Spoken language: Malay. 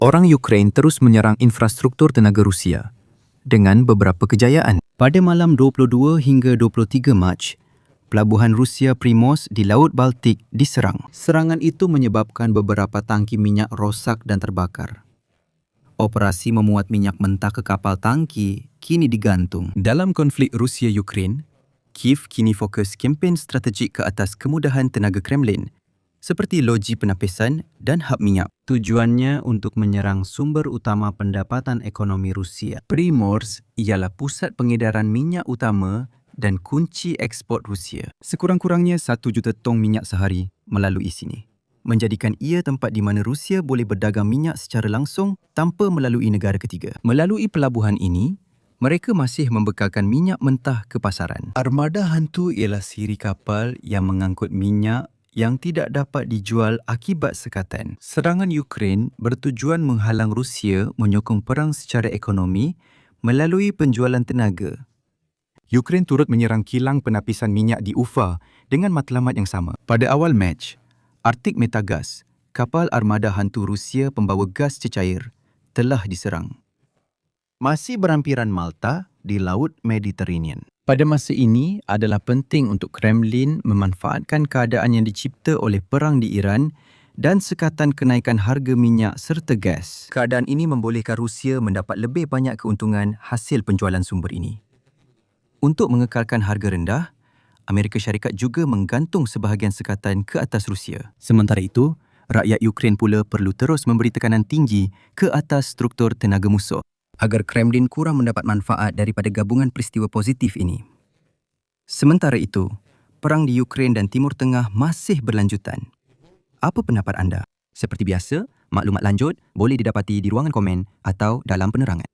Orang Ukraine terus menyerang infrastruktur tenaga Rusia dengan beberapa kejayaan. Pada malam 22 hingga 23 Mac, pelabuhan Rusia Primorsk di Laut Baltik diserang. Serangan itu menyebabkan beberapa tangki minyak rosak dan terbakar. Operasi memuat minyak mentah ke kapal tangki kini digantung. Dalam konflik Rusia-Ukraine, Kiev kini fokus kempen strategik ke atas kemudahan tenaga Kremlin seperti loji penapisan dan hub minyak. Tujuannya untuk menyerang sumber utama pendapatan ekonomi Rusia. Primorsk ialah pusat pengedaran minyak utama dan kunci ekspor Rusia. Sekurang-kurangnya 1 juta tong minyak sehari melalui sini, menjadikan ia tempat di mana Rusia boleh berdagang minyak secara langsung tanpa melalui negara ketiga. Melalui pelabuhan ini, mereka masih membekalkan minyak mentah ke pasaran. Armada hantu ialah siri kapal yang mengangkut minyak yang tidak dapat dijual akibat sekatan. Serangan Ukraine bertujuan menghalang Rusia menyokong perang secara ekonomi melalui penjualan tenaga. Ukraine turut menyerang kilang penapisan minyak di Ufa dengan matlamat yang sama. Pada awal Mac, Arctic Metagas, kapal armada hantu Rusia pembawa gas cecair, telah diserang. Masih berampiran Malta di Laut Mediterranean. Pada masa ini adalah penting untuk Kremlin memanfaatkan keadaan yang dicipta oleh perang di Iran dan sekatan kenaikan harga minyak serta gas. Keadaan ini membolehkan Rusia mendapat lebih banyak keuntungan hasil penjualan sumber ini. Untuk mengekalkan harga rendah, Amerika Syarikat juga menggantung sebahagian sekatan ke atas Rusia. Sementara itu, rakyat Ukraine pula perlu terus memberi tekanan tinggi ke atas struktur tenaga musuh agar Kremlin kurang mendapat manfaat daripada gabungan peristiwa positif ini. Sementara itu, perang di Ukraine dan Timur Tengah masih berlanjutan. Apa pendapat anda? Seperti biasa, maklumat lanjut boleh didapati di ruangan komen atau dalam penerangan.